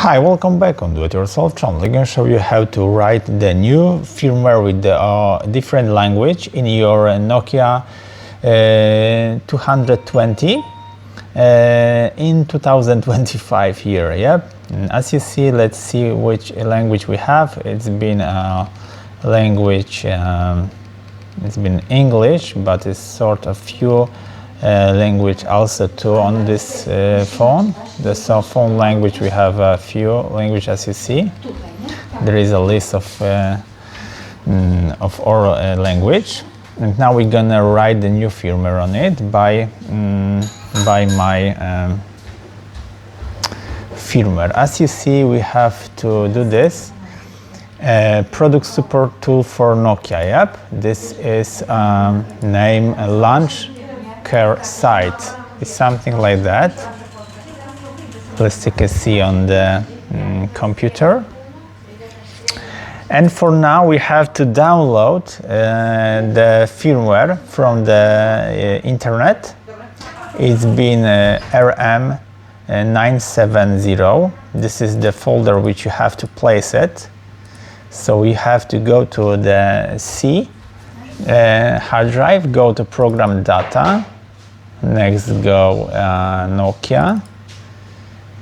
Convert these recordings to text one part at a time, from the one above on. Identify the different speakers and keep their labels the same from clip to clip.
Speaker 1: Hi, welcome back on Do It Yourself channel. I'm going to show you how to write the new firmware with the different language in your Nokia 220 in 2025 here. Yep. And as you see, let's see which language we have. It's been a language, it's been English, but it's sort of few language also too on this phone. The cell phone language, we have a few language, as you see. There is a list of our language, and now we're gonna write the new firmware on it by my firmware. As you see, we have to do this product support tool for Nokia. Yep, this is name launch care site. It's something like that. Let's take a see on the computer. And for now, we have to download the firmware from the internet. It's been RM970. This is the folder which you have to place it. So you have to go to the C hard drive, go to program data, next go Nokia,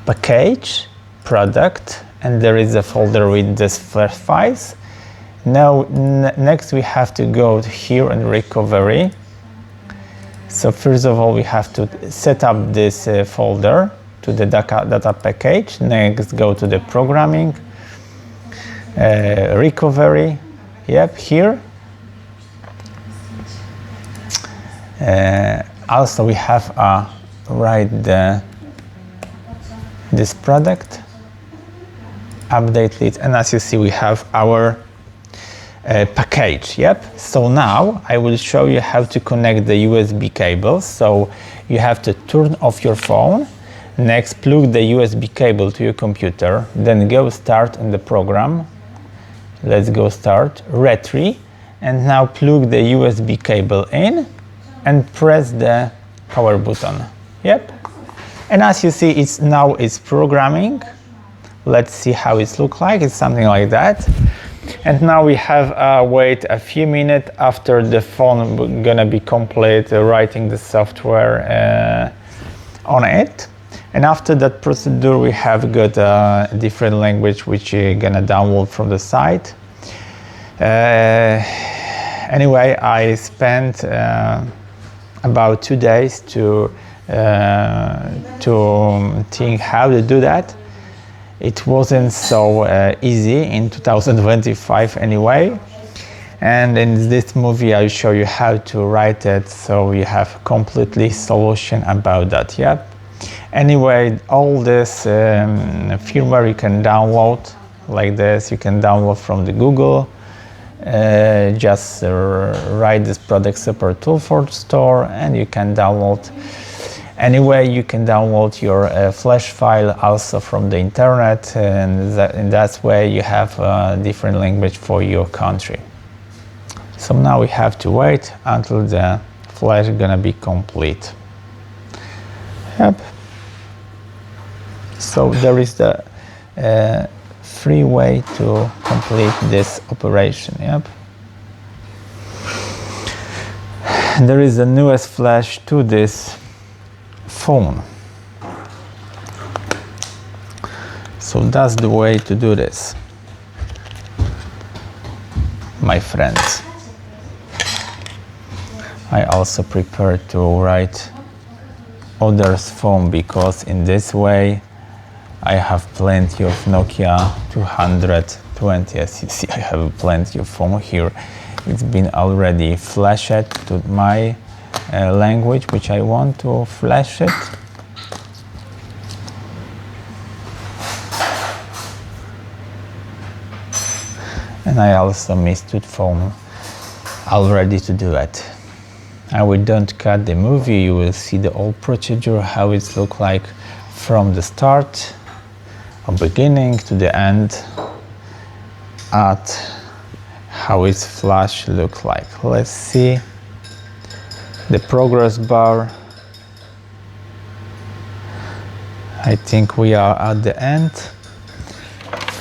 Speaker 1: package, product, and there is a folder with this flash files. Now next we have to go here and recovery. So first of all we have to set up this folder to the data package. Next go to the programming, recovery, yep, here. Also we have write this product, update it, and as you see we have our package. Yep. So now I will show you how to connect the USB cables. So you have to turn off your phone, next plug the USB cable to your computer, then go start in the program. Let's go start retry, and now plug the USB cable in and press the power button. Yep. And as you see, it's programming. Let's see how it looks like. It's something like that. And now we have wait a few minutes after the phone gonna be complete writing the software on it. And after that procedure, we have got a different language which you're gonna download from the site. Anyway, I spent about 2 days to think how to do that. It wasn't so easy in 2025 anyway. And in this movie, I'll show you how to write it, so you have completely solution about that. Yep. Anyway, all this firmware you can download like this. You can download from the Google. Just write this product support tool for store, and you can download. Anyway, you can download your flash file also from the internet, and in that way you have a different language for your country. So now we have to wait until the flash is gonna be complete. Yep. So there is the free way to complete this operation. Yep. There is the newest flash to this phone. So that's the way to do this, my friends. I also prepare to write others phone, because in this way I have plenty of Nokia 220. As you see, I have plenty of phone here. It's been already flashed to my language which I want to flash it. And I also missed it phone already to do it. I will don't cut the movie. You will see the whole procedure, how it look like from the start or beginning to the end, at how its flash look like. Let's see the progress bar. I think we are at the end.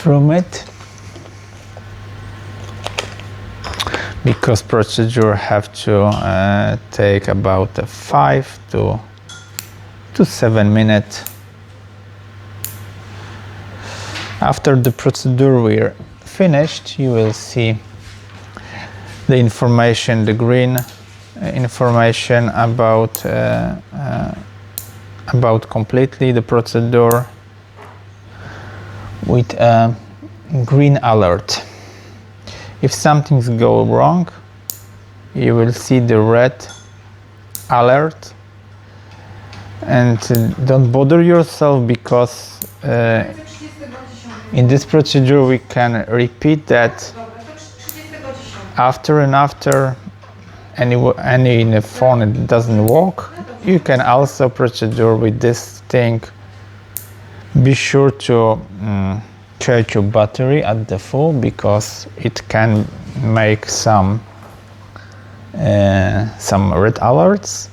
Speaker 1: from it, because procedure have to take about 5 to 7 minutes. After the procedure we're finished, you will see the information, the green information about completely the procedure with a green alert. If something's go wrong, you will see the red alert, and don't bother yourself, because in this procedure we can repeat that after and after. Any in the phone it doesn't work, you can also procedure with this thing. Be sure to charge your battery at the full, because it can make some red alerts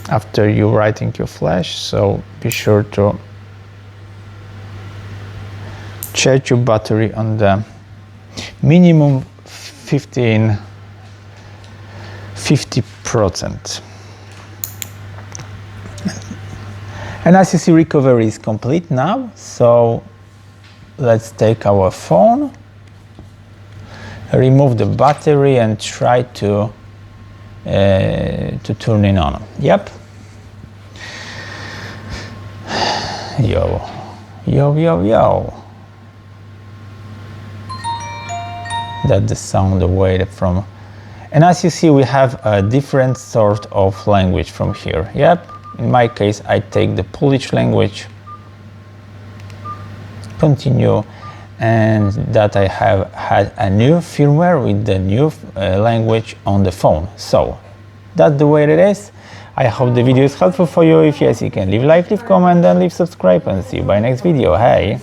Speaker 1: after you writing your flash. So be sure to charge your battery on the minimum 50%. And as you see, recovery is complete now. So let's take our phone, remove the battery, and try to turn it on. Yep. Yo. That's the sound away from. And as you see, we have a different sort of language from here. Yep. In my case, I take the Polish language. Continue, and that I have had a new firmware with the new language on the phone. So that's the way it is. I hope the video is helpful for you. If yes, you can leave like, leave comment, and leave subscribe, and see you by next video. Hey.